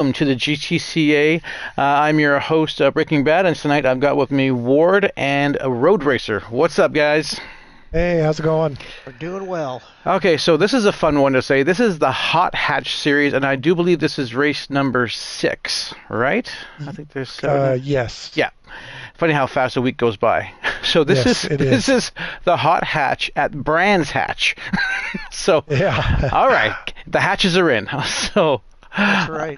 welcome to the GTCA. I'm your host, Breaking Bad, and tonight I've got with me Ward and a Road Racer. What's up, guys? Hey, how's it going? We're doing well. Okay, so this is a fun one to say. This is the Hot Hatch series, and I do believe this is race number 6, right? I think there's 7. Yes. Yeah. Funny how fast a week goes by. So this Yes, is it this is. is the Hot Hatch at Brands Hatch. So, Yeah. all right, the hatches are in. So. That's right.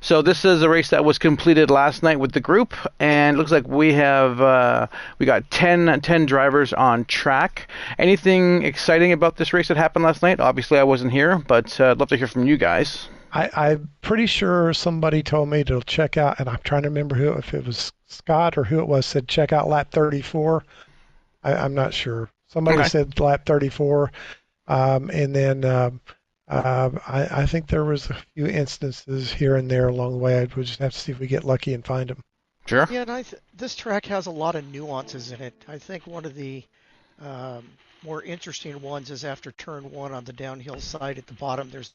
So this is a race that was completed last night with the group, and it looks like we got 10 drivers on track. Anything exciting about this race that happened last night? Obviously, I wasn't here, but I'd love to hear from you guys. I'm pretty sure somebody told me to check out, and I'm trying to remember who, if it was Scott or who it was, said check out lap 34. I'm not sure. Somebody Okay. said lap 34. And then I think there was a few instances here and there along the way. We'll just have to see if we get lucky and find them. Sure. Yeah, and this track has a lot of nuances in it. I think one of the um, more interesting ones is after turn one on the downhill side at the bottom. There's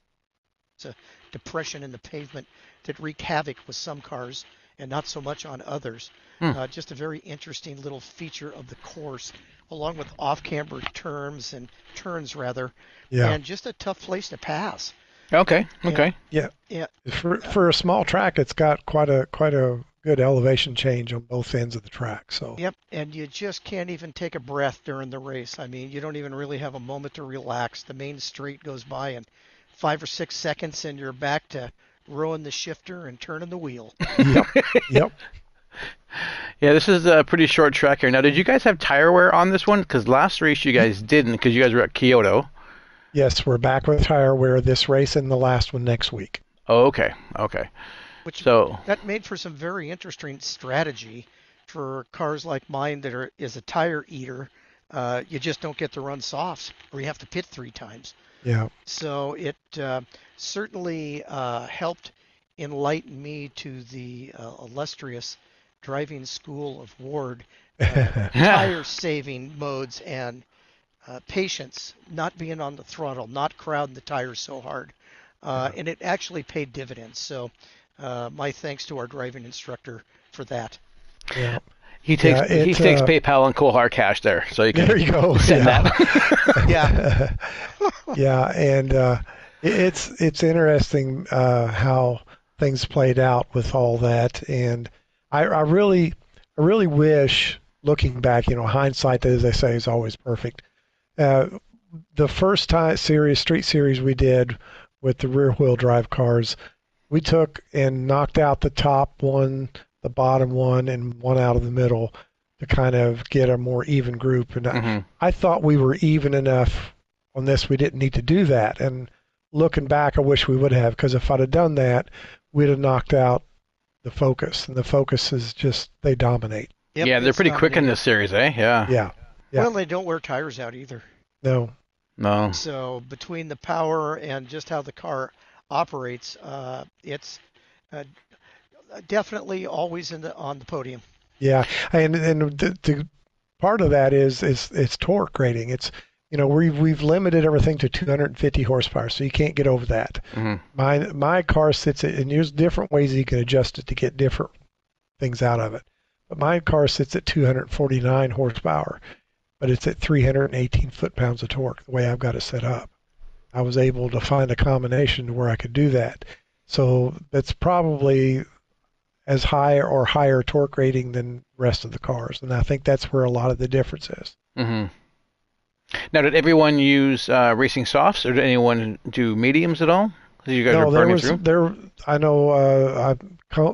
a depression in the pavement that wreaked havoc with some cars and not so much on others. Hmm. Just a very interesting little feature of the course, along with off-camber turns rather, Yeah. and just a tough place to pass. Okay. And Okay. Yeah. yeah, For a small track, it's got quite a good elevation change on both ends of the track. So Yep, and you just can't even take a breath during the race. I mean, you don't even really have a moment to relax. The main straight goes by in 5 or 6 seconds, and you're back to rowing the shifter and turning the wheel. yep, yep. Yeah, this is a pretty short track here. Now, did you guys have tire wear on this one? Because last race you guys didn't, because you guys were at Kyoto. Yes, we're back with tire wear this race and the last one next week. Oh, okay. Okay. Which So, that made for some very interesting strategy for cars like mine that is a tire eater. You just don't get to run softs, or you have to pit 3 times. Yeah. So it certainly helped enlighten me to the illustrious driving school of Ward, tire saving modes and patience, not being on the throttle, not crowding the tires so hard. And it actually paid dividends. So my thanks to our driving instructor for that. Yeah. he takes Yeah, he it takes PayPal and cold hard cash there, so you can there you go. send Yeah. that. Yeah, Yeah, and it's interesting how things played out with all that, and I really wish, looking back, hindsight, as they say, is always perfect. Uh, the first street series we did with the rear wheel drive cars, we took and knocked out the top one, the bottom one, and one out of the middle to kind of get a more even group. And Hmm. I thought we were even enough on this. We didn't need to do that. And looking back, I wish we would have, because if I'd have done that, we'd have knocked out the Focus. And the Focus is just, they dominate. yep, Yeah, they're it's pretty quick in dominated. this series, eh? Yeah. Yeah. Yeah. Well, they don't wear tires out either. No. No. So between the power and just how the car operates, it's uh, definitely always on the podium. Yeah. And the part of that is it's torque rating. It's we've limited everything to 250 horsepower, so you can't get over that. Hmm. My car sits at, and there's different ways you can adjust it to get different things out of it. But my car sits at 249 horsepower, but it's at 318 foot-pounds of torque, the way I've got it set up. I was able to find a combination where I could do that. So that's probably as high or higher torque rating than the rest of the cars. And I think that's where a lot of the difference is. Hmm. Now, did everyone use racing softs, or did anyone do mediums at all? 'Cause you guys were No, burning through. I know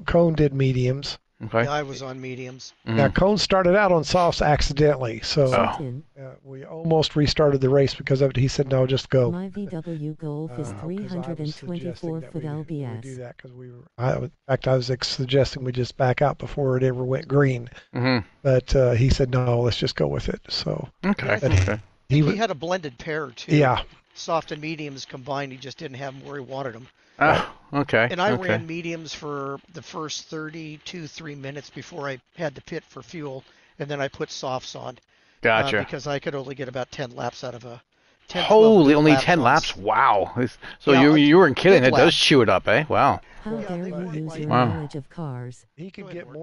Cone did mediums. Okay. Yeah, I was on mediums. Now, Mhm. Cone started out on softs accidentally, so Oh. we almost restarted the race because of it. He said, no, just go. My VW Golf is 'Cause I was suggesting 324 that foot we do LBS. that because in fact, I was suggesting we just back out before it ever went green. Hmm. But he said, no, let's just go with it. So Okay. Yeah, Okay. he He was, had a blended pair too. yeah, Soft and mediums combined. He just didn't have them where he wanted them. Oh. Okay. And I Okay. ran mediums for the first 3 minutes before I had to pit for fuel, and then I put softs on Gotcha. because I could only get about 10 laps out of a 10, 12 Holy, good only laps 10 on laps? Wow. So Yeah, you weren't kidding. good It does laps. chew it up, eh? Wow. How Yeah, dare they you might- use your Wow. knowledge of cars? He could Go ahead, get Ward.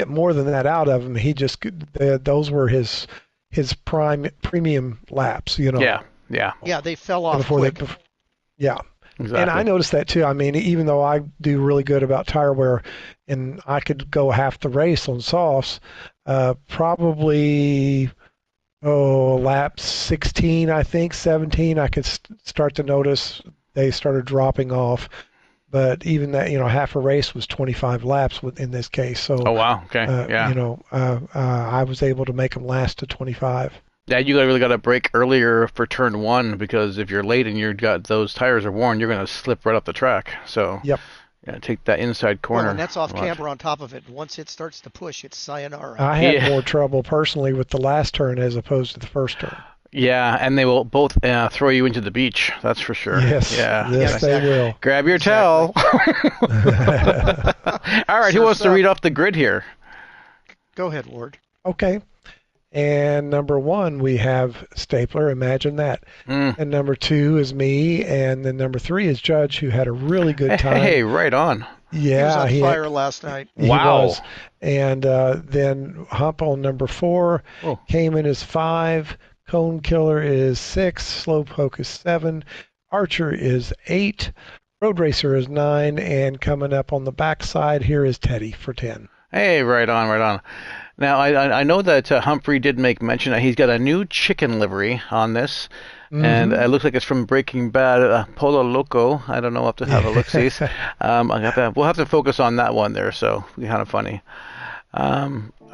more than that out of him. He just those were his premium laps, you know. Yeah. Yeah. Yeah, they fell off Before quick. yeah. Exactly. And I noticed that too. I mean, even though I do really good about tire wear, and I could go half the race on softs, probably lap 16, I think 17, I could start to notice they started dropping off. But even that, half a race was 25 laps in this case. So, Oh, wow. Okay. Yeah. I was able to make them last to 25. Yeah, you really got to brake earlier for turn 1 because if you're late and those tires are worn, you're going to slip right up the track. So, Yep. yeah, take that inside corner. Well, and that's off a lot. camber on top of it. Once it starts to push, it's sayonara. I had Yeah. more trouble personally with the last turn as opposed to the first turn. Yeah, and they will both throw you into the beach. That's for sure. Yes. Yeah. Yes, Yeah, they will. Grab your Exactly. towel. All right, who wants to Surf's up. read off the grid here? Go ahead, Ward. Okay. And number 1, we have Stapler. Imagine that. Mm. And number 2 is me. And then number 3 is Judge, who had a really good time. Hey, right on. Yeah, He was on fire last night. He Wow. was. And then Hump on number 4. Oh. Cayman is 5. Cone Killer is 6. Slowpoke is 7. Archer is 8. Road Racer is 9. And coming up on the backside here is Teddy for 10. Hey, right on, right on. Now, I know that Humphrey did make mention that he's got a new chicken livery on this, and it looks like it's from Breaking Bad, Polo Loco. I don't know, I'll have to have a look-see. We'll have to focus on that one there, so it'll be kind of funny.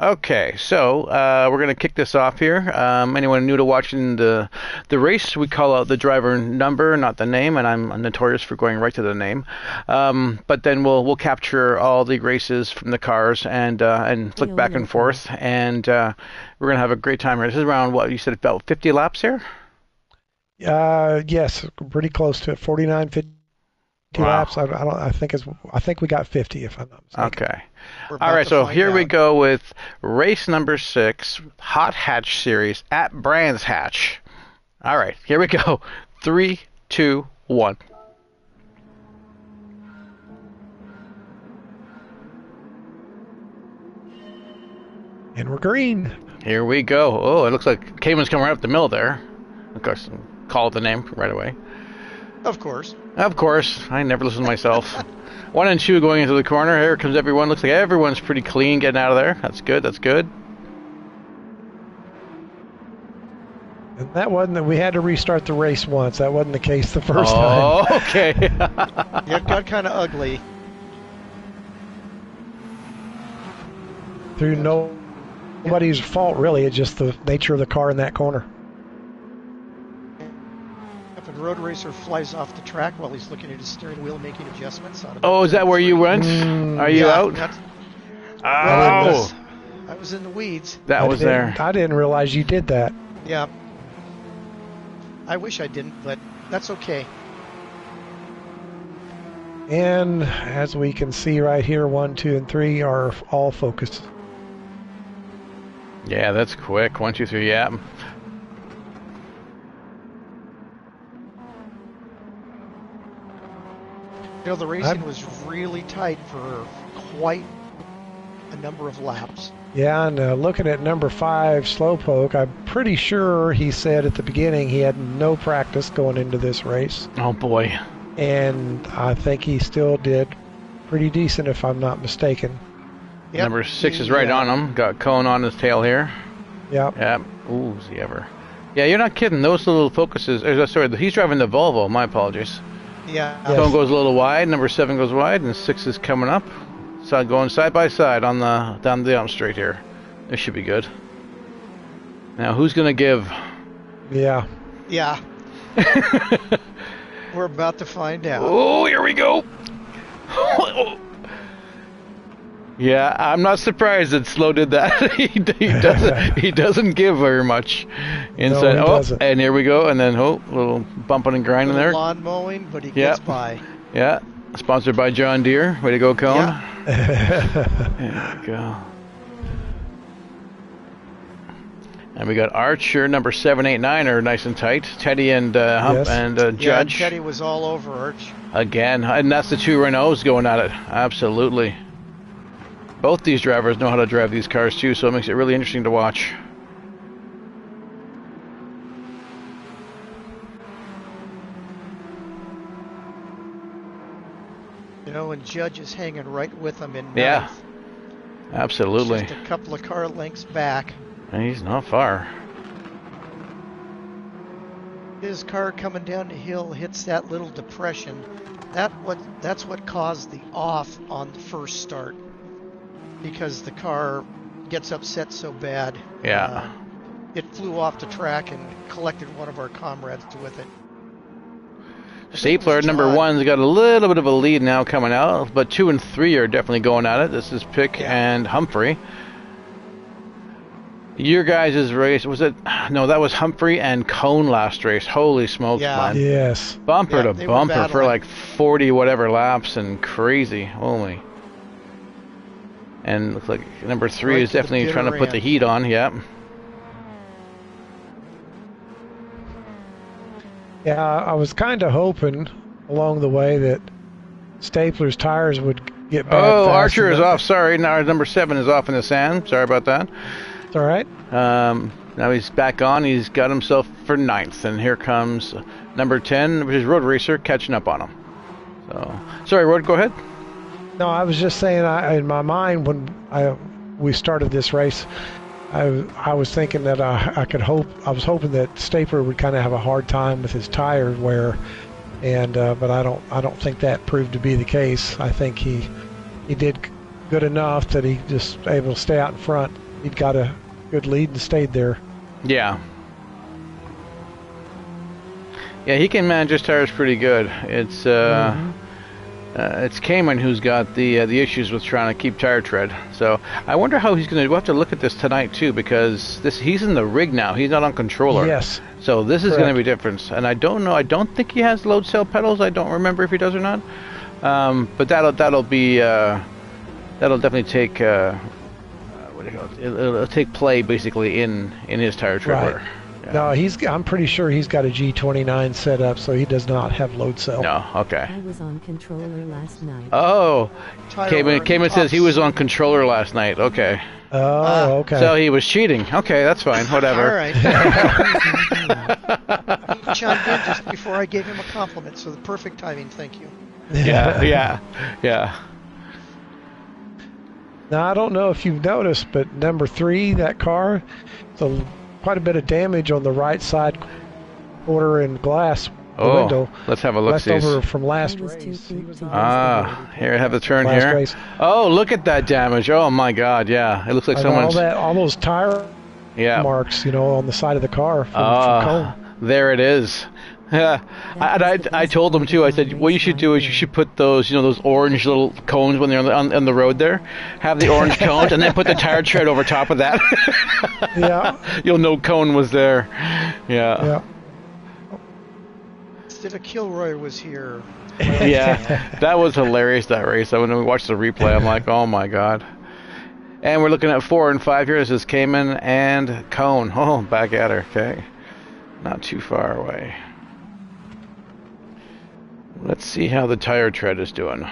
Okay, so we're going to kick this off here. Anyone new to watching the race, we call out the driver number, not the name, and I'm notorious for going right to the name. But then we'll capture all the races from the cars and flick back and forth, and we're going to have a great time here. This is around, what, you said about 50 laps here? Yes, pretty close to it. 49, 50 Wow. laps. I think we got 50 if I'm not mistaken. Okay. We're about All right, to so find here we out. go with race number 6, Hot Hatch Series at Brands Hatch. All right, here we go. 3, 2, 1. And we're green. Here we go. Oh, it looks like Cayman's coming right up the middle there. Of course, call the name right away. Of course. Of course, I never listen to myself. 1 and 2 going into the corner. Here comes everyone. Looks like everyone's pretty clean getting out of there. That's good. That's good. And that wasn't that we had to restart the race once. That wasn't the case the first time. Oh, okay. Yeah, it got kind of ugly. Through nobody's fault, really. It's just the nature of the car in that corner. If a road racer flies off the track while he's looking at his steering wheel making adjustments. Oh, is that where you went? Are you out? Oh, I was in the weeds. that was there. I didn't realize you did that. Yeah. I wish I didn't, but that's okay. And as we can see right here, 1, 2, and 3 are all focused. Yeah, that's quick. 1, 2, 3. Yeah. You know, the racing was really tight for quite a number of laps. Yeah, and looking at number 5, Slowpoke, I'm pretty sure he said at the beginning he had no practice going into this race. Oh boy. And I think he still did pretty decent, if I'm not mistaken. Yep. Number 6 is right on him. Got cone on his tail here. Yep. Yeah. Ooh, is he ever? Yeah, you're not kidding. Those little focuses. Sorry, he's driving the Volvo. My apologies. Yeah. Yes. Cone goes a little wide. Number 7 goes wide, and 6 is coming up. So going side by side on down the straight here. This should be good. Now, who's gonna give? Yeah. Yeah. We're about to find out. Oh, here we go. Yeah, I'm not surprised that Slow did that. he doesn't give very much inside. No, he doesn't. And here we go. And then little bumping and grinding there. Lawn mowing, but he gets Yep. by. Yeah, sponsored by John Deere. Way to go, Cone. Yeah. There we go. And we got Archer, number 789, are nice and tight. Teddy and Hump Yes. and Yeah, Judge. Teddy was all over Arch. Again, and that's the two Renaults going at it. Absolutely. Both these drivers know how to drive these cars too, so it makes it really interesting to watch. You know, and Judge is hanging right with him in ninth. Yeah, absolutely. Just a couple of car lengths back. And he's not far. His car coming down the hill hits that little depression. That's what caused the off on the first start, because the car gets upset so bad. Yeah. It flew off the track and collected one of our comrades with it. Stapler, number one's got a little bit of a lead now coming out, but 2 and 3 are definitely going at it. This is Pick and Humphrey. Your guys' race, was it? No, that was Humphrey and Cone last race. Holy smokes, man. Yes. Bumper Yeah, to they were bumper for battling. like 40 whatever laps and crazy. Holy. And looks like number 3 Right is to the definitely trying to bitter put the end. heat on. Yep. Yeah, I was kind of hoping along the way that Stapler's tires would get bad. Oh, fast Archer is enough. off. Sorry. Now number 7 is off in the sand. Sorry about that. It's all right. Now he's back on. He's got himself for 9th. And here comes number 10, which is Road Racer, catching up on him. So, sorry, Road, go ahead. No, I was just saying, in my mind when we started this race, I was thinking that I was hoping that Stapler would kind of have a hard time with his tire wear, and but I don't think that proved to be the case. I think he did good enough that he just able to stay out in front. He'd got a good lead and stayed there. Yeah. Yeah, he can manage his tires pretty good. It's Cayman who's got the issues with trying to keep tire tread. So I wonder how he's going to. We'll have to look at this tonight too, because he's in the rig now. He's not on controller. Yes. So this is Correct. going to be different. And I don't know. I don't think he has load cell pedals. I don't remember if he does or not. But that'll definitely take what do you call it? It'll take play basically in his tire tread Right. wear. Yeah. No, I'm pretty sure he's got a G29 set up, so he does not have load cell. No. Okay. I was on controller last night. Oh, Tire wear Cayman says he ups. was on controller last night. Okay. Oh, okay. So he was cheating. Okay, that's fine. Whatever. All right. He chimed in just before I gave him a compliment, so the perfect timing. Thank you. Yeah. Now, I don't know if you've noticed, but number 3, that car, quite a bit of damage on the right side quarter and glass window. Let's have a look. Left over from last I was too race. He quick was to on use the Here, I have the turn last here. race. Oh, look at that damage. Oh my God. Yeah, it looks like And all someone's. all those tire Yeah. marks, on the side of the car from Cone. There it is. Yeah, I told them too. I said, what you should do is you should put those, those orange little cones when they're on the road there. Have the orange cones and then put the tire tread over top of that. Yeah. You'll know Cone was there. Yeah. Instead of Kilroy was here. Yeah, that was hilarious, that race. When we watched the replay, I'm like, oh my God. And we're looking at 4 and 5 here. This is Cayman and Cone. Oh, back at her. Okay. Not too far away. Let's see how the tire tread is doing.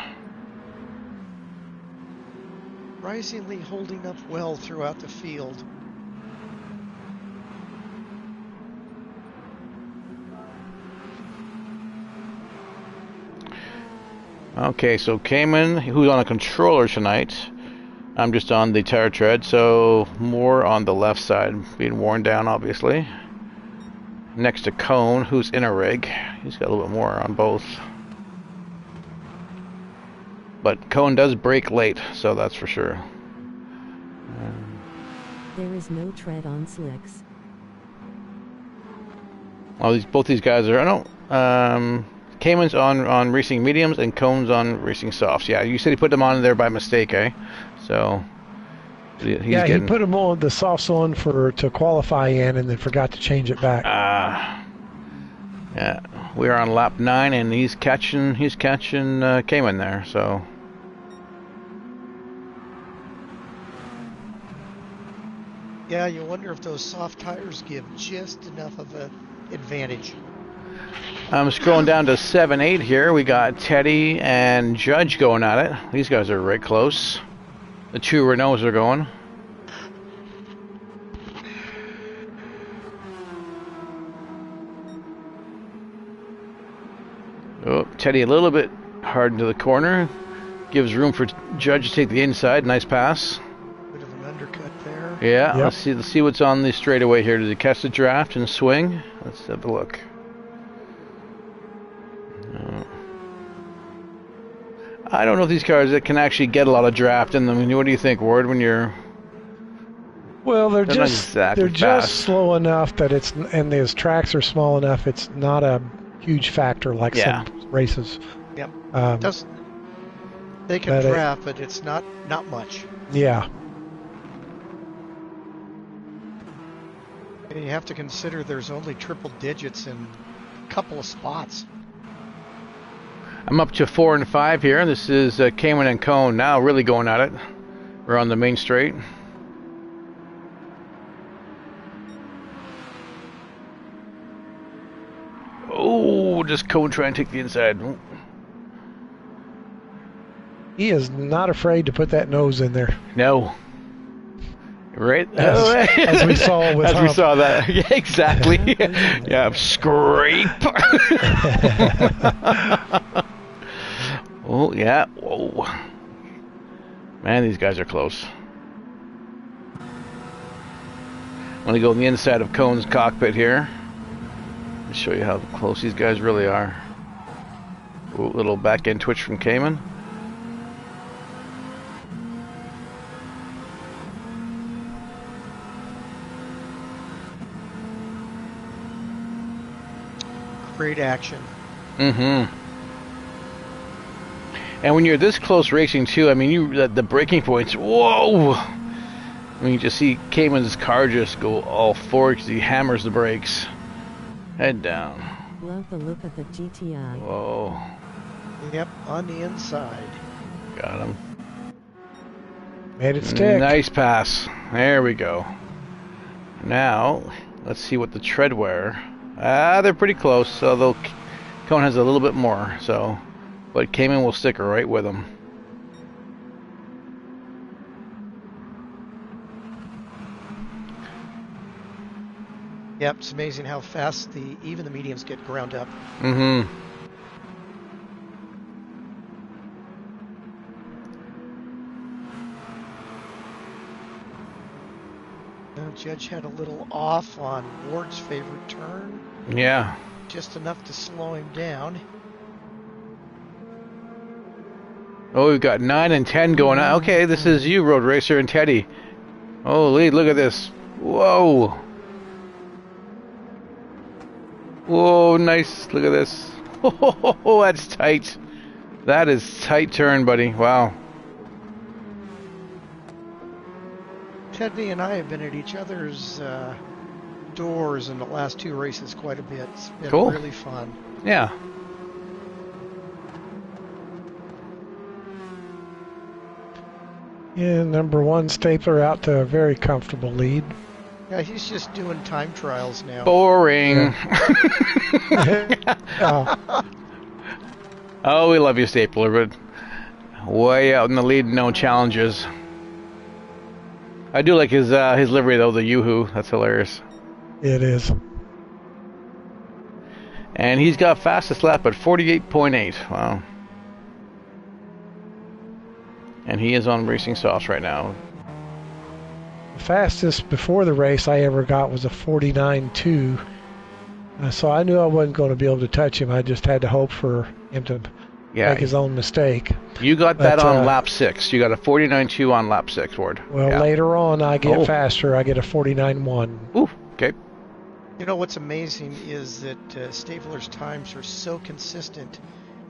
Surprisingly holding up well throughout the field. Okay, so Cayman, who's on a controller tonight. I'm just on the tire tread, so more on the left side, being worn down, obviously. Next to Cone, who's in a rig. He's got a little bit more on both. But Cone does brake late, so that's for sure. There is no tread on slicks. Oh, both these guys are. I don't. Cayman's on racing mediums and Cone's on racing softs. Yeah, you said he put them on there by mistake, eh? So he's He put him on the softs on to qualify in, and then forgot to change it back. Yeah, we are on lap 9, and he's catching Cayman there. So. Yeah, you wonder if those soft tires give just enough of an advantage. I'm scrolling down to 7-8 here. We got Teddy and Judge going at it. These guys are right close. The two Renaults are going. Oh, Teddy a little bit hard into the corner. Gives room for Judge to take the inside. Nice pass. Bit of an undercut there. Yeah, Yep. let's see what's on the straightaway here. Does he catch the draft and swing? Let's have a look. I don't know if these cars that can actually get a lot of draft in them. I mean, what do you think, Ward? When you're Well, they're not just exactly they're just fast. slow enough that it's, and those tracks are small enough. It's not a huge factor like Yeah. some races. Yep. Um, Does they can but it- draft, but it's not much. yeah. And you have to consider there's only triple digits in a couple of spots. I'm up to 4 and 5 here. This is Cayman and Cone now really going at it. We're on the main straight. Oh, just Cone trying to take the inside. Ooh. He is not afraid to put that nose in there. No. Right? As we saw with As we Hump. saw that. Yeah, exactly. Yeah, scrape. Oh, yeah. Whoa. Man, these guys are close. I'm going to go on the inside of Cone's cockpit here. To show you how close these guys really are. Ooh, little back end twitch from Cayman. Great action. Mm-hmm. And when you're this close racing too, I mean, the braking points. Whoa! I mean, you just see Cayman's car just go all forward because he hammers the brakes. Head down. Love the look of the GTI. Whoa! Yep, on the inside. Got him. Made it stick. Nice pass. There we go. Now, let's see what the tread wear. They're pretty close, although Cone has a little bit more. So, but Cayman will stick right with him. Yep, it's amazing how fast even the mediums get ground up. Mm-hmm. Judge had a little off on Ward's favorite turn, Yeah. just enough to slow him down. Oh, we've got 9 and 10 going on. Okay, this is you, Road Racer and Teddy. Holy, look at this. Whoa. Whoa, nice. Look at this. Oh, that's tight. That is tight turn, buddy. Wow. Teddy and I have been at each other's doors in the last two races quite a bit. It's been Cool. really fun. Yeah. Yeah, number one Stapler out to a very comfortable lead. Yeah, he's just doing time trials now. Boring. Uh, Oh, we love you, Stapler, but way out in the lead, no challenges. I do like his livery, though, the Yoo-hoo. That's hilarious. it is. And he's got fastest lap at 48.8. Wow. And he is on Racing Sauce right now. The fastest before the race I ever got was a 49.2. So I knew I wasn't going to be able to touch him. I just had to hope for him to Yeah, make his own mistake. you got that But, on lap 6. You got a 49.2 on lap 6, Ward. Well, Yeah. later on I get Oh. faster. I get a 49.1. Ooh, okay. You know what's amazing is that Stabler's times are so consistent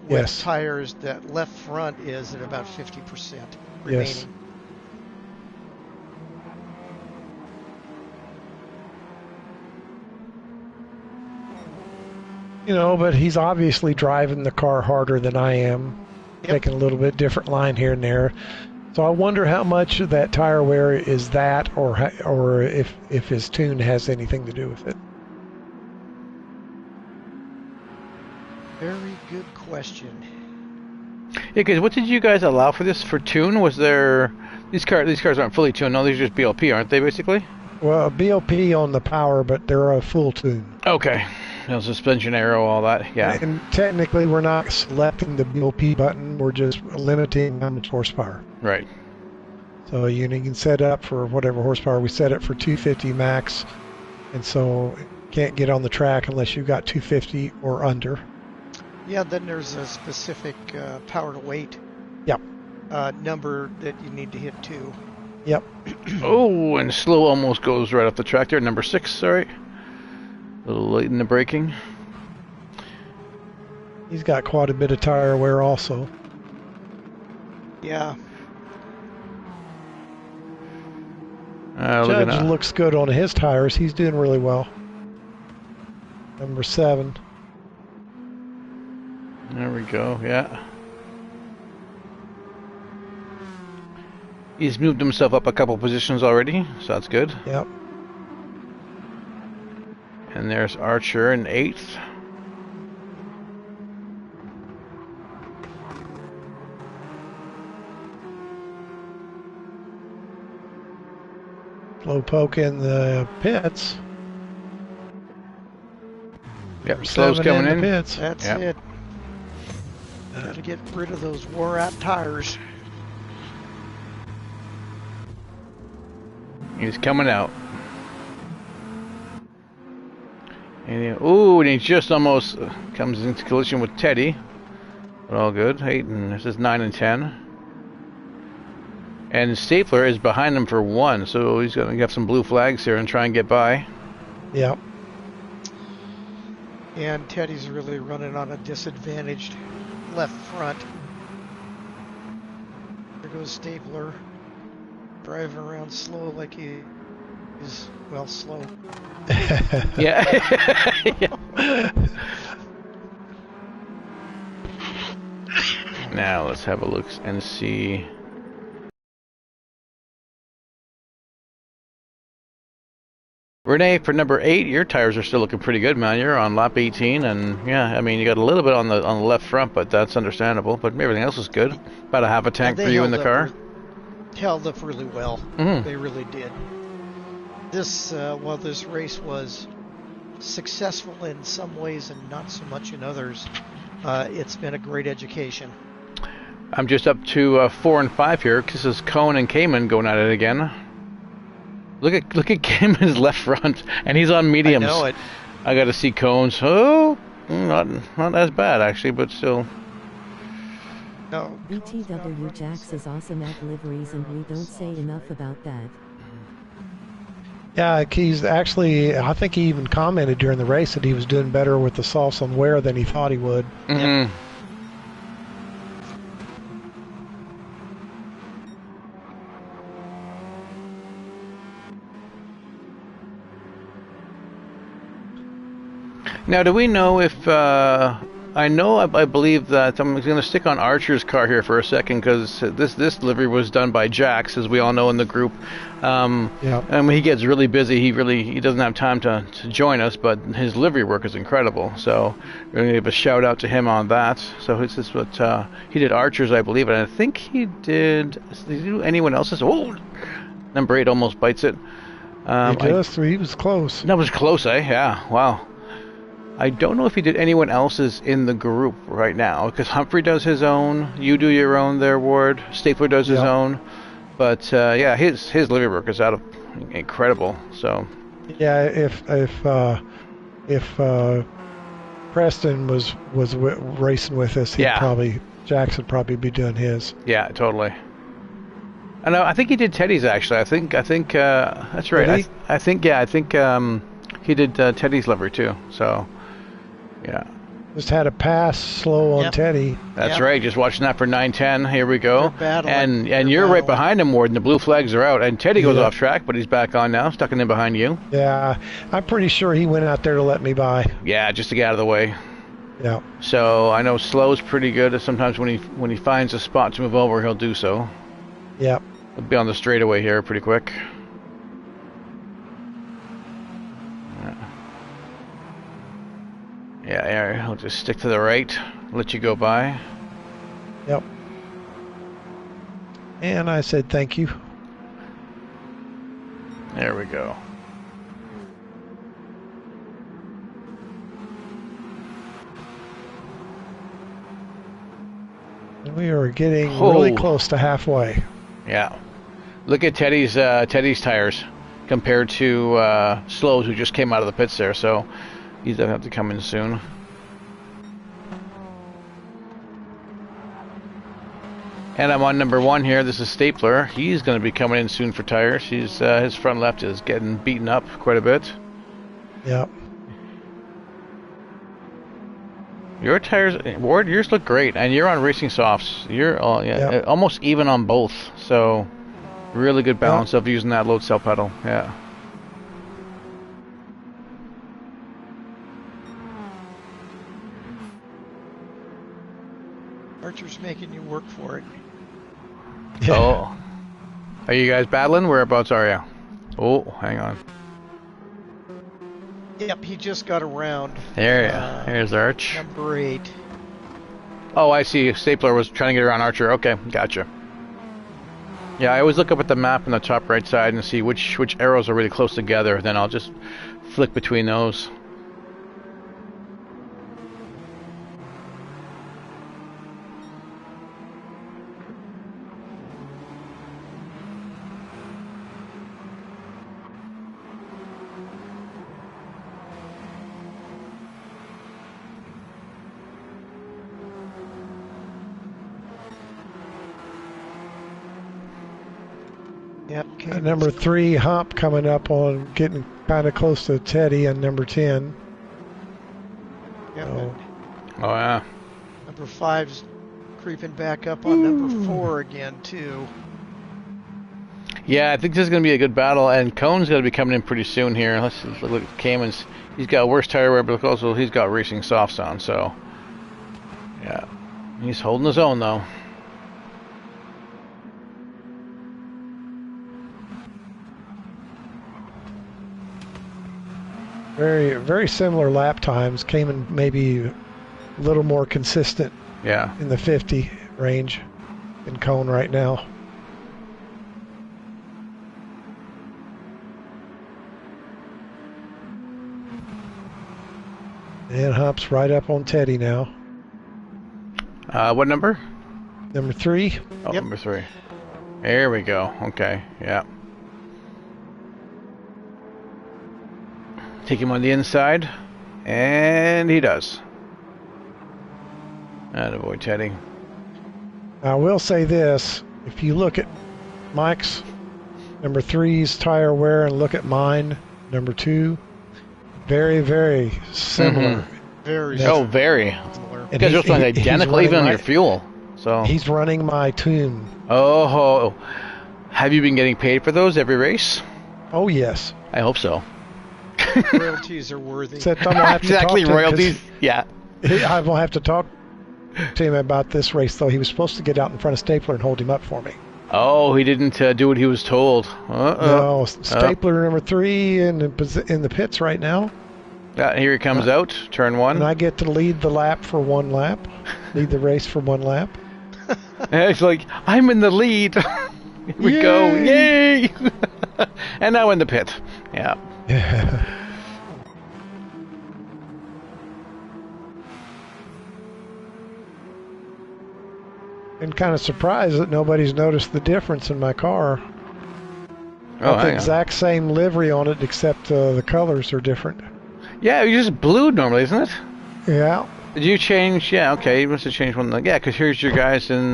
with Yes. tires that left front is at about 50% remaining. Yes. You know, but he's obviously driving the car harder than I am. Yep. Taking a little bit different line here and there. So I wonder how much of that tire wear is that, or if his tune has anything to do with it. Very good question. Yeah, because what did you guys allow for this for tune? Was there these cars aren't fully tuned? No, these are just BLP, aren't they? Basically. Well, a BLP on the power, but they're a full tune. Okay. No suspension arrow, all that. Yeah. And technically, we're not selecting the BLP button. We're just limiting how much horsepower. Right. So you can set it up for whatever horsepower. We set it for 250 max, and so can't get on the track unless you've got 250 or under. Yeah, then there's a specific power to weight Yep. number that you need to hit too. Yep. Oh, and slow almost goes right off the track there. Number 6, sorry. A little late in the braking. He's got quite a bit of tire wear also. Yeah. Judge looks good on his tires. He's doing really well. Number 7. There we go, yeah. He's moved himself up a couple positions already, so that's good. Yep. And there's Archer in 8th. Slowpoke in the pits. Yep, Slow's coming in. Pits. That's it. Got to get rid of those wore-out tires. He's coming out. And he just almost comes into collision with Teddy. But all good. 8 and this is 9 and 10. And Stapler is behind him for 1, so he's going to have some blue flags here and try and get by. Yep. And Teddy's really running on a disadvantaged left front. There goes Stapler, driving around slow like he is, well, slow. Yeah. Yeah. Now let's have a look and see. Renee, for number 8, your tires are still looking pretty good, man. You're on lap 18, and yeah, I mean, you got a little bit on the left front, but that's understandable. But everything else is good. About a half a tank for you in the car. Held up really well. Mm-hmm. They really did. This, while this race was successful in some ways and not so much in others, it's been a great education. I'm just up to 4 and 5 here. This is Cone and Cayman going at it again. Look at Cayman's left front, and he's on mediums. I know it. I got to see Cone's. Oh, not as bad actually, but still. No. BTW Jax is awesome at liveries, and we don't say enough about that. Yeah, he's actually, I think he even commented during the race that he was doing better with the sauce on wear than he thought he would. Mm-hmm. Yep. Now, do we know if I believe that I'm going to stick on Archer's car here for a second because this livery was done by Jax, as we all know in the group. Yeah. And when he gets really busy, he doesn't have time to join us, but his livery work is incredible. So we're going to give a shout out to him on that. So this is what he did Archer's, I believe, and I think he did he do anyone else's? Oh, number 8 almost bites it. He was close. That was close, eh? Yeah. Wow. I don't know if he did anyone else's in the group right now, because Humphrey does his own, you do your own there, Ward, Stapler does his own, but yeah, his livery work is out of incredible. So yeah, if Preston was racing with us, Jax would probably be doing his. Yeah, totally. And I think he did Teddy's actually. I think that's right. I think he did Teddy's livery too. So. Yeah. Just had a pass slow on Teddy. That's right. Just watching that for 9-10. Here we go. And you're right behind him, Ward, and the blue flags are out. And Teddy goes off track, but he's back on now, stuck in behind you. Yeah. I'm pretty sure he went out there to let me by. Yeah, just to get out of the way. Yeah. So I know Slow's pretty good. Sometimes when he finds a spot to move over, he'll do so. Yep. We'll be on the straightaway here pretty quick. Yeah, I'll just stick to the right, let you go by. Yep. And I said thank you. There we go. And we are getting really close to halfway. Yeah. Look at Teddy's tires compared to Slow's, who just came out of the pits there, so he's gonna have to come in soon. And I'm on number 1 here. This is Stapler. He's going to be coming in soon for tires. He's his front left is getting beaten up quite a bit. Yep. Your tires, Ward, yours look great, and you're on racing softs. You're almost even on both, so really good balance of using that load cell pedal. Yeah. Archer's making you work for it. Yeah. Oh, are you guys battling? Whereabouts are you? Oh, hang on. Yep, he just got around. Here's Arch. Number 8. Oh, I see. Stapler was trying to get around Archer. Okay, gotcha. Yeah, I always look up at the map on the top right side and see which arrows are really close together. Then I'll just flick between those. Yep. Number 3, Hump, coming up on getting kind of close to Teddy, and number 10. Yep. Oh. Oh, yeah. Number 5's creeping back up on number 4 again, too. Yeah, I think this is going to be a good battle, and Cone's going to be coming in pretty soon here. Let's look at Cayman's. He's got worse tire wear, but also he's got racing softs on, so yeah. He's holding his own, though. Very, very similar lap times. Cayman maybe a little more consistent. Yeah. In the 50 range in Cone right now. And Hump's right up on Teddy now. What number? Number 3. Oh, Number 3. There we go. Okay, yeah. Take him on the inside, and he does. Attaboy, Teddy. I will say this: if you look at Mike's number 3's tire wear and look at mine, number 2, very, very similar. Mm-hmm. Very. Oh, very. Similar. You guys are almost identical, even on your fuel. So he's running my tune. Oh, have you been getting paid for those every race? Oh yes. I hope so. Royalties are worthy. Except I'm gonna have to Exactly, talk to him royalties. Yeah. I will have to talk to him about this race, though. He was supposed to get out in front of Stapler and hold him up for me. Oh, he didn't do what he was told. No, Stapler number 3 in the pits right now. Here he comes out, turn 1. And I get to lead the lap for 1 lap, lead the race for 1 lap. And it's like, I'm in the lead. Here we go. Yay! And now in the pit. Yeah. And kind of surprised that nobody's noticed the difference in my car. Oh, Got the exact same livery on it, except the colors are different. Yeah, you just blue normally, isn't it? Yeah. Did you change? Yeah, okay. You must have changed one. Yeah, because here's your guys in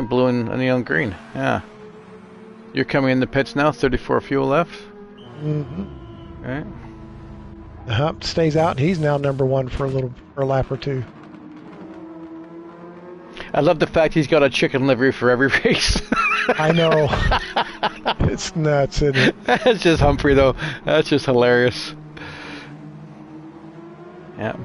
blue and neon green. Yeah. You're coming in the pits now. 34 fuel left. Mm-hmm. All right. The Hump stays out. He's now number 1 for a lap or 2. I love the fact he's got a chicken livery for every race. I know. It's nuts, isn't it? That's just Humphrey, though. That's just hilarious. Yeah.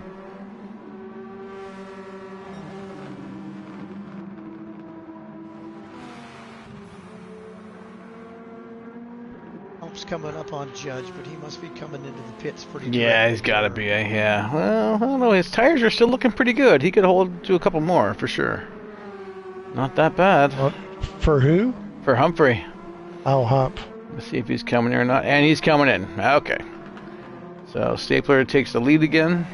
group's coming up on Judge, but he must be coming into the pits pretty Yeah, directly he's got to here. be. Yeah. Well, I don't know. His tires are still looking pretty good. He could hold to a couple more for sure. Not that bad Well, for who? for Humphrey. Oh, Hump. Let's see if he's coming or not. And he's coming in. Okay. So Stapler takes the lead again.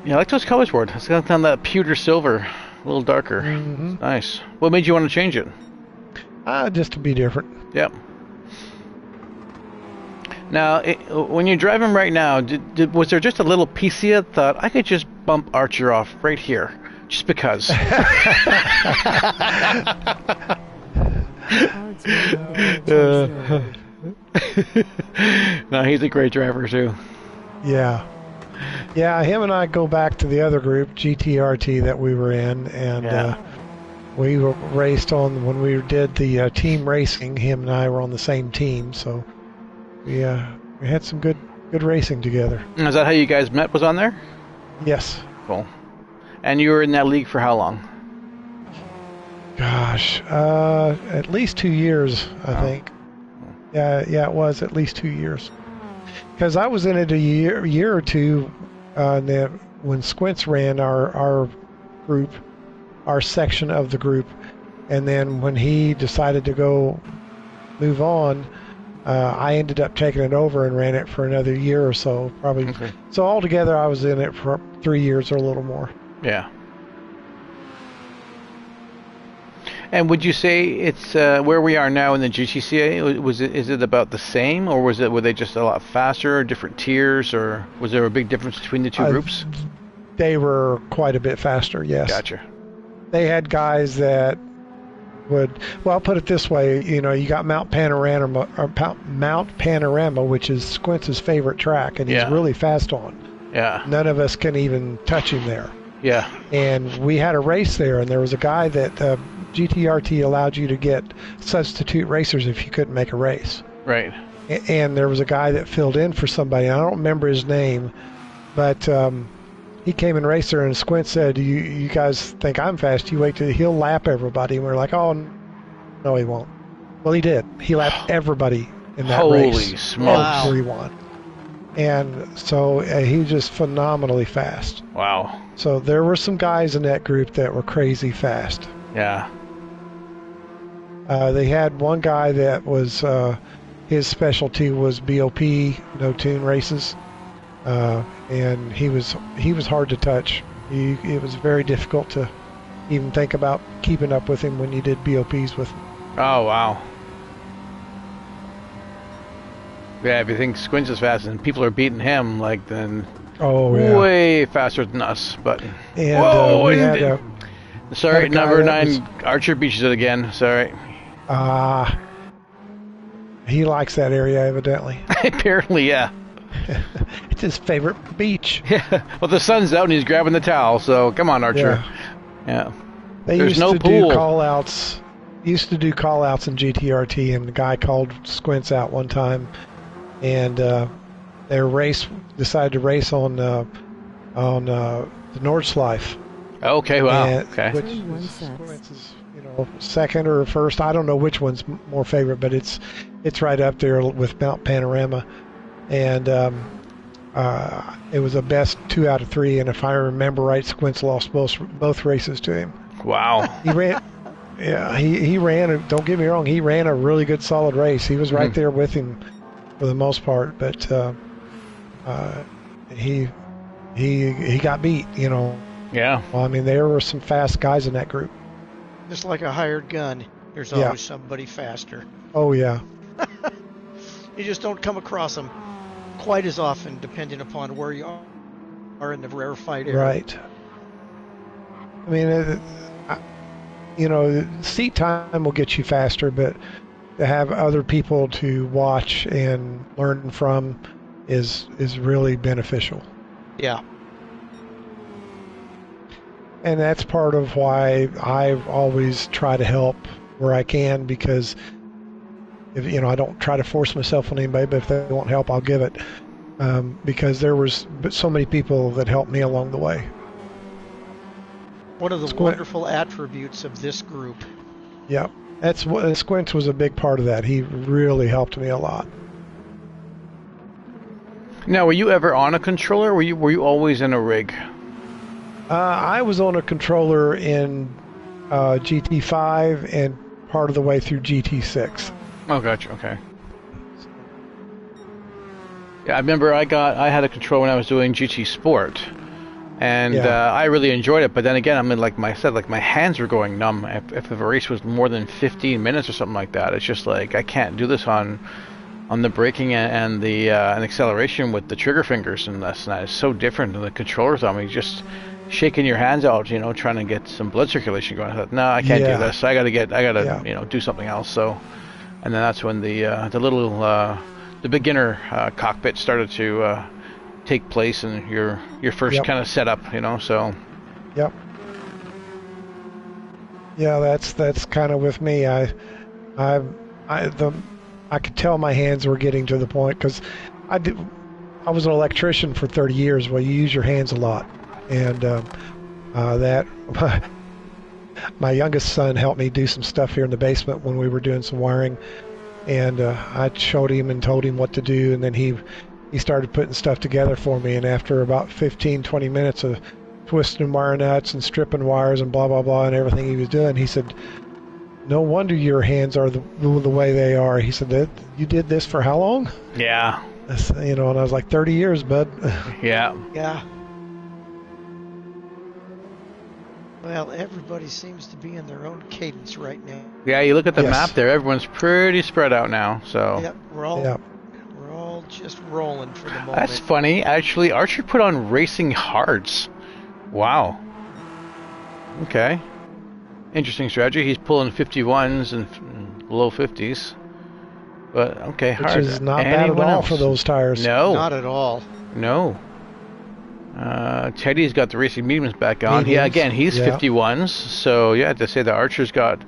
Yeah, I like those colors for it. It's got kind of that pewter silver, a little darker. Mm-hmm. Nice. What made you want to change it? Just to be different. Yep. Now, when you're driving right now, was there just a little piece of you that thought, I could just bump Archer off right here, just because? Odds may know No, he's a great driver, too. Yeah. Yeah, him and I go back to the other group, GTRT, that we were in, and Yeah. we were raced on when we did the team racing. Him and I were on the same team, so we had some good racing together. Is that how you guys met, was on there? Yes. Cool. And you were in that league for how long? Gosh, at least 2 years, I think. Yeah, it was at least 2 years. Because I was in it a year or two when Squints ran our group, our section of the group, and then when he decided to go move on, I ended up taking it over and ran it for another year or so, probably. Okay. So altogether, I was in it for 3 years or a little more. Yeah. And would you say it's where we are now in the GTCA? Is it about the same, or were they just a lot faster, or different tiers, or was there a big difference between the two groups? They were quite a bit faster. Yes. Gotcha. They had guys that would. Well, I'll put it this way. You know, you got Mount Panorama, which is Squints' favorite track, and he's Yeah. really fast on. Yeah. None of us can even touch him there. Yeah. And we had a race there, and there was a guy that GTRT allowed you to get substitute racers if you couldn't make a race. Right. And there was a guy that filled in for somebody. I don't remember his name, but he came and raced there, and Squint said, you guys think I'm fast, you wait till he'll lap everybody. And we're like, oh, no, he won't. Well, he did. He lapped everybody in that Holy race. smokes. Before he won. And so he's just phenomenally fast. Wow. So there were some guys in that group that were crazy fast. Yeah. They had one guy that was his specialty was BOP, no tune races, and he was hard to touch. It was very difficult to even think about keeping up with him when you did BOPs with him. Oh, wow. Yeah, if you think Squints is fast and people are beating him, like, then Oh yeah. way faster than us. But And whoa, we and- had sorry, had a guy number that 9 Archer beaches it again. Sorry. he likes that area evidently. Apparently, yeah. It's his favorite beach. Yeah. Well, the sun's out and he's grabbing the towel. So come on, Archer. Yeah. They There's used no to pool. do call-outs. Used to do call-outs in GTRT, and the guy called Squints out one time, and they decided to race on the Nordschleife. Okay. Wow. And, Okay. which Turn one is sucks. Squints' second or first. I don't know which one's more favorite, but it's right up there with Mount Panorama, and it was a best 2 out of 3. And if I remember right, Squints lost both races to him. Wow. He ran. Yeah, he ran. Don't get me wrong. He ran a really good, solid race. He was right there with him for the most part, but he got beat. Well, Yeah. I mean, there were some fast guys in that group. Just like a hired gun, there's Yeah. always somebody faster. Oh yeah, You just don't come across them quite as often, depending upon where you are in the rarefied area. right. I mean, seat time will get you faster, but to have other people to watch and learn from is really beneficial. Yeah. And that's part of why I've always try to help where I can, because if I don't try to force myself on anybody, but if they won't help, I'll give it. Because there was so many people that helped me along the way. One of the Squint. wonderful attributes of this group. Yep. That's what Squints was a big part of that. He really helped me a lot. Now, were you ever on a controller? Or were you always in a rig? I was on a controller in GT5 and part of the way through GT6. Oh, gotcha. Okay. Yeah, I remember I had a controller when I was doing GT Sport, and Yeah. I really enjoyed it. But then again, I mean, like I said, like my hands were going numb if a race was more than 15 minutes or something like that. It's just like I can't do this on the braking and the and acceleration with the trigger fingers, and that's not so different than the controllers. I mean, just shaking your hands out, you know, trying to get some blood circulation going. I thought, no, I can't Yeah. do this. I gotta Yeah. you know, do something else. So, and then that's when the little the beginner cockpit started to take place, and your first Yep. kind of setup, you know. So Yep. Yeah, that's kind of with me. I could tell my hands were getting to the point because I was an electrician for 30 years. Well, you use your hands a lot, and that my youngest son helped me do some stuff here in the basement when we were doing some wiring, and I showed him and told him what to do, and then he started putting stuff together for me. And after about 15-20 minutes of twisting wire nuts and stripping wires and blah blah blah and everything he was doing, he said, "No wonder your hands are the way they are." He said, "That you did this for how long?" yeah, You know, and I was like, 30 years, bud. yeah. Yeah. Well, everybody seems to be in their own cadence right now. Yeah, you look at the Yes. map there. Everyone's pretty spread out now. So Yep, we're all Yeah. just rolling for the moment. that's funny. Actually, Archer put on racing hards. Wow. Okay. Interesting strategy. He's pulling 51s and low 50s. But okay, Which hard. is not bad at Anyone all else? for those tires. No, Not at all. no. Teddy's got the racing mediums back on. Yeah, Mediums, again, he's yeah. 51s. So yeah, to say the Archer's got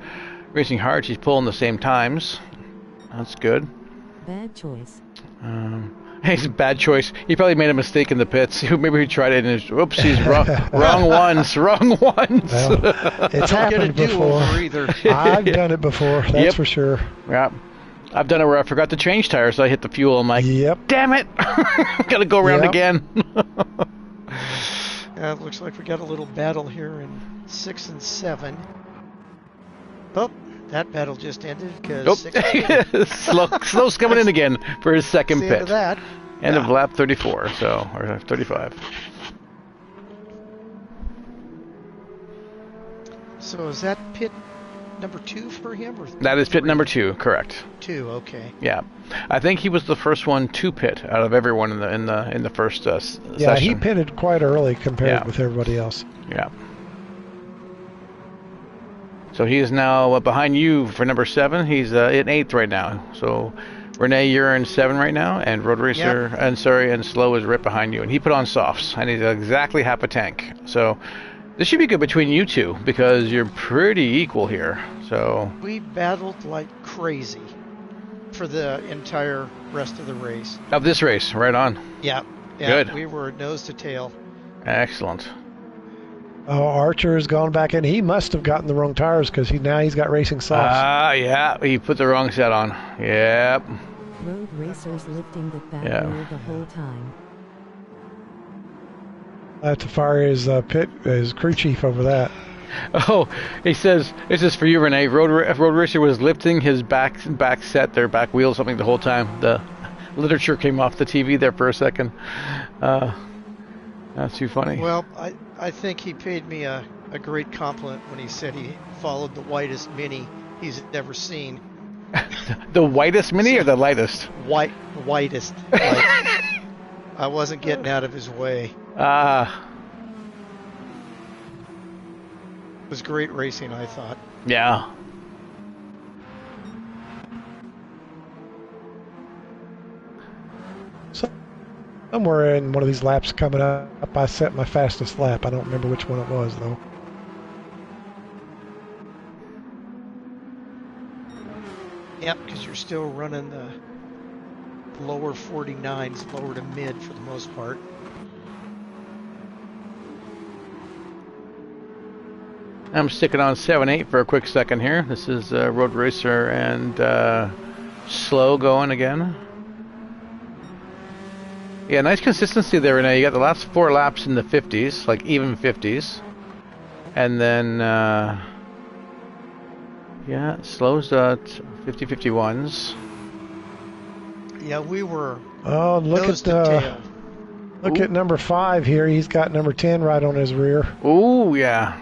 racing hards, he's pulling the same times. That's good. Bad choice. It's a bad choice. He probably made a mistake in the pits. Maybe he tried it and oopsies, wrong ones, wrong ones. Well, it's Don't get a happened before. do-over either. I've done it before, that's Yep. for sure. Yeah, I've done it where I forgot to change tires, so I hit the fuel. I'm like, Yep. damn it, gotta go around Yep. again. It looks like we got a little battle here in 6 and 7. Oh, that battle just ended because Nope. Slow's coming in again for his second the end pit. of that. End of Yeah. lap 34, so or 35. So is that pit number 2 for him, or That is pit 3? number 2, correct? 2? Okay. Yeah, I think he was the first one to pit out of everyone in the first Yeah, session. he pitted quite early compared Yeah. with everybody else. Yeah. So he is now behind you for number 7. He's in 8th right now. So Renee, you're in 7 right now, and Road Racer and Slow is right behind you. And he put on softs, and he's exactly half a tank. So this should be good between you two because you're pretty equal here. So We battled like crazy for the entire rest of the race. of this race, right on. Yeah. Good. We were nose to tail. Excellent. Oh, Archer has gone back in. He must have gotten the wrong tires because he's got racing softs. Yeah, he put the wrong set on. Yep. Road racers lifting the back Yeah. wheel the whole time. I have to fire his crew chief over that. Oh, he says, this is for you, Renee. Road Racer was lifting his back set, their back wheel, something the whole time. The literature came off the TV there for a second. That's too funny. Well, I think he paid me a great compliment when he said he followed the whitest Mini he's ever seen. The whitest Mini or the lightest? Whitest. Like, I wasn't getting out of his way. Ah, It was great racing, I thought. yeah. Somewhere in one of these laps coming up, I set my fastest lap. I don't remember which one it was, though. Yep, because you're still running the lower 49s, lower to mid for the most part. I'm sticking on 7-8 for a quick second here. This is Road Racer and Slow going again. Yeah, nice consistency there, Renee. You got the last 4 laps in the 50s, like even 50s. And then, yeah, Slow's at 50-51s. Yeah, we were Oh, look nose at to tail. look at number 5 here. He's got number 10 right on his rear. Ooh, yeah.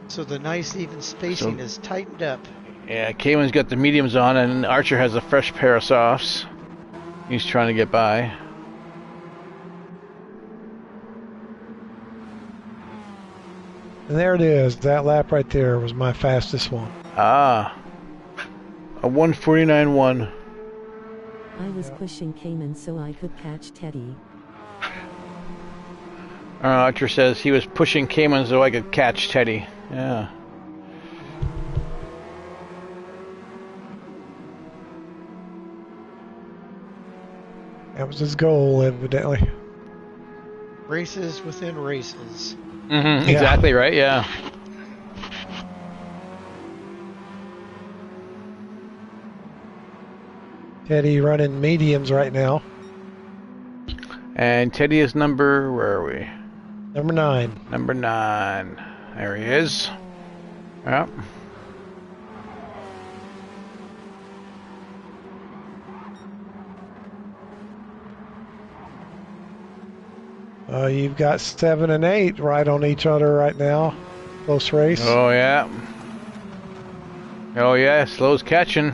So the nice even spacing is tightened up. Yeah, Kayman's got the mediums on, and Archer has a fresh pair of softs. He's trying to get by. And there it is. That lap right there was my fastest one. Ah. A 149.1. I was pushing Cayman so I could catch Teddy. Archer says he was pushing Cayman so I could catch Teddy. Yeah. That was his goal, evidently. Races within races. Mm-hmm, exactly right, yeah. Teddy running mediums right now. And Teddy is number, where are we? Number 9. Number 9. There he is. Yep. You've got 7 and 8 right on each other right now. Close race. Oh, yeah. Oh, yeah, Slow's catching.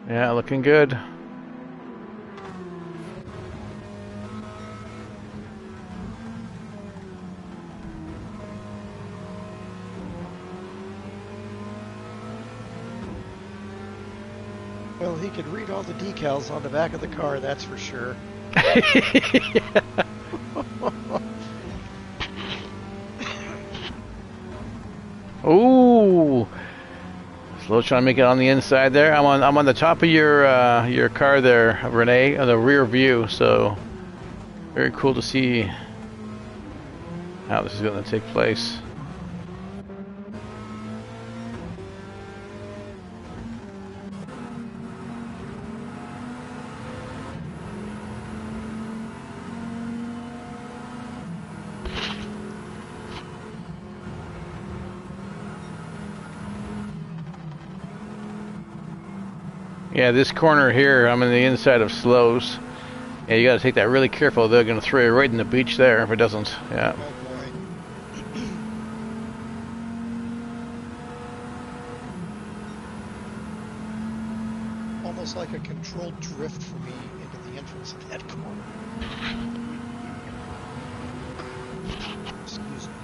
Yeah, looking good. Well, he could read all the decals on the back of the car, that's for sure. Ooh. Slow trying to make it on the inside there. I'm on the top of your car there, Renee, on the rear view, so very cool to see how this is going to take place. Yeah, this corner here, I'm in the inside of Slow's. Yeah, you got to take that really careful. They're going to throw you right in the beach there if it doesn't. Yeah. Oh boy. Almost like a controlled drift for me into the entrance of that corner. Excuse me.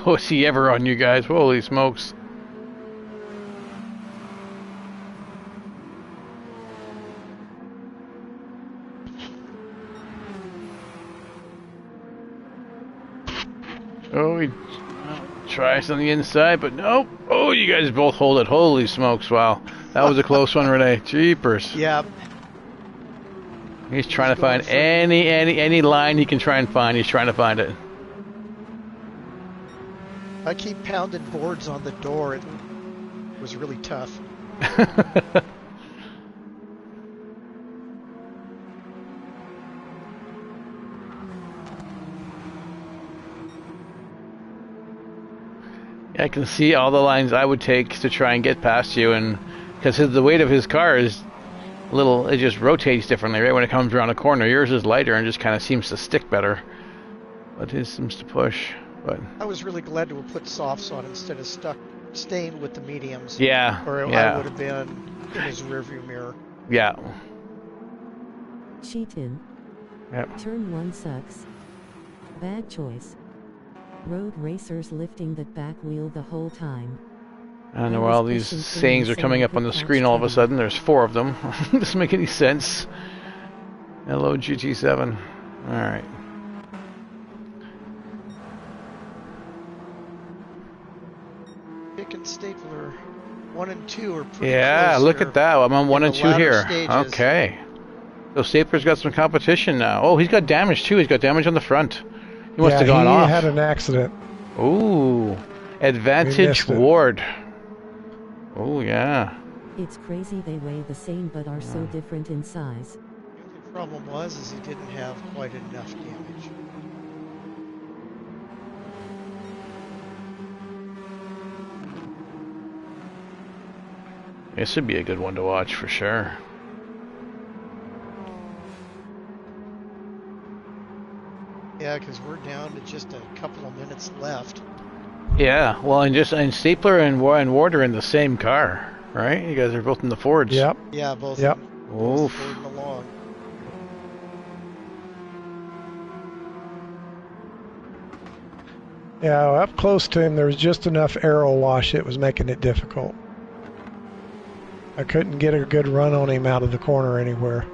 Oh, is he ever on you guys? Holy smokes. Oh, he tries on the inside, but nope. Oh, you guys both hold it. Holy smokes, wow. That was a close one, Renee. Jeepers. Yeah. He's trying to find any line he can try and find. He's trying to find it. I keep pounding boards on the door. It was really tough. I can see all the lines I would take to try and get past you, and because the weight of his car is a little, it just rotates differently, right? When it comes around a corner, yours is lighter and just kind of seems to stick better, but his seems to push. But I was really glad to have put softs on instead of staying with the mediums. yeah, Or yeah, I would have been in his rearview mirror. yeah. Cheatin'. Yep. Turn 1 sucks. Bad choice. Road racers lifting that back wheel the whole time. I don't know I where was all these pushing sayings Cayman are so coming I up on could the catch screen all of a Teddy. sudden. There's 4 of them. Doesn't make any sense. Hello, GT7. All right. Pick and Stapler 1 and 2 are pretty Yeah, close look here at that. I'm on 1 in and the 2 latter here. stages. Okay. So Stapler's got some competition now. Oh, he's got damage too. He's got damage on the front. He must have gone he off. had an accident. Ooh. Advantage missed it. Ward. Oh, yeah. It's crazy they weigh the same but are so different in size. The only problem was he didn't have quite enough damage. This would be a good one to watch for sure. Yeah, because we're down to just a couple of minutes left. Yeah, well, and Stapler and Ward are in the same car, right? You guys are both in the Fords. Yep. Yeah, both Yep. both Oof. floating along. Yeah, up close to him, there was just enough aero wash it was making it difficult. I couldn't get a good run on him out of the corner anywhere.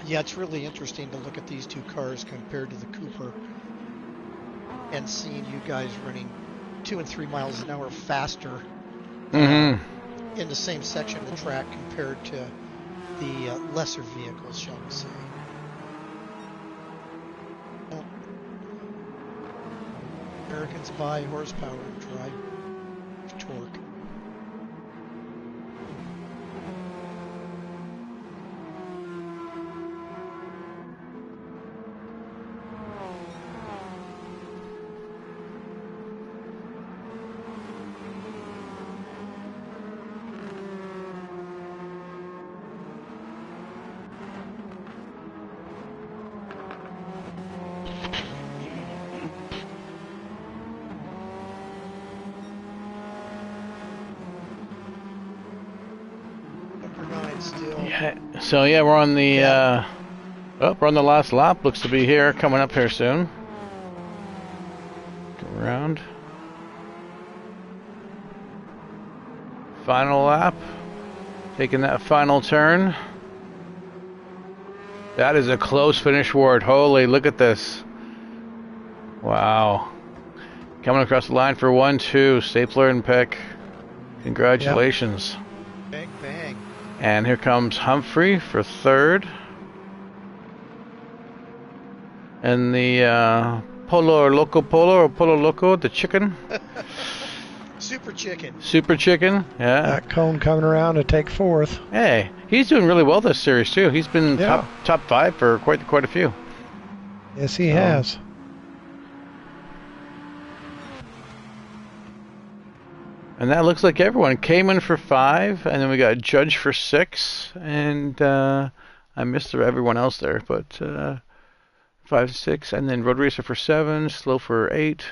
Yeah, it's really interesting to look at these two cars compared to the Cooper and seeing you guys running 2 and 3 miles an hour faster Mm-hmm. in the same section of the track compared to the lesser vehicles, shall we say. Well, Americans buy horsepower and drive torque. Number 9 still. Yeah. So yeah, we're on the we're on the last lap. Looks to be here, coming up here soon. Go around. Final lap. Taking that final turn. That is a close finish, Ward. Holy, look at this. Wow. Coming across the line for 1-2, Stapler and Peck. Congratulations. Bang, bang. And here comes Humphrey for 3rd. And the Polo or Loco Polo or Polo Loco, the chicken. Super chicken. Super chicken, yeah. That cone coming around to take 4th. Hey, he's doing really well this series too. He's been Yeah. top 5 for quite a few. Yes, he has. And that looks like everyone. Cayman for 5, and then we got Judge for 6, and I missed everyone else there, but 5, 6, and then Road Racer for 7, Slow for 8,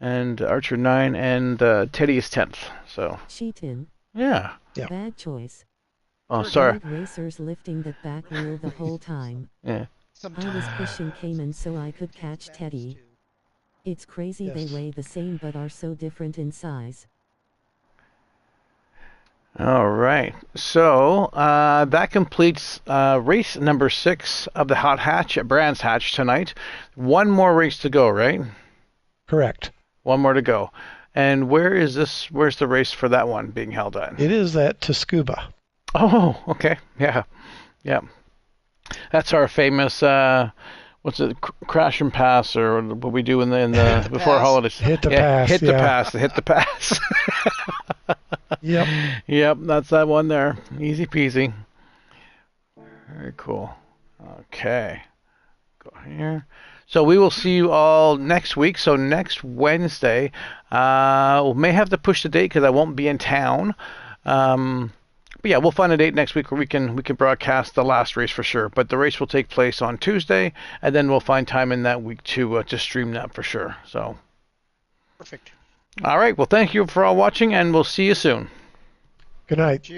and Archer 9, and Teddy is 10th. So Cheatin'. yeah. Yeah. Bad choice. Oh, sorry. Road racers lifting that back wheel the whole time. Yeah. I was pushing Cayman so I could catch Teddy. It's crazy they Yes. weigh the same but are so different in size. All right. So that completes race number 6 of the Hot Hatch at Brands Hatch tonight. One more race to go, right? Correct. One more to go. And where's the race for that one being held at? It is at Tsukuba. Oh, okay. Yeah. Yeah. That's our famous what's it, crash and pass, or what we do in the before pass. holidays. Hit the pass, Hit the yeah. pass. Hit the pass. Yep. Yep, that's that one there. Easy peasy. Very cool. Okay. Go here. So we will see you all next week. So next Wednesday, we may have to push the date because I won't be in town. But yeah, we'll find a date next week where we can broadcast the last race for sure. But the race will take place on Tuesday, and then we'll find time in that week to stream that for sure. So Perfect. All right. Well, thank you for all watching, and we'll see you soon. Good night. Cheers.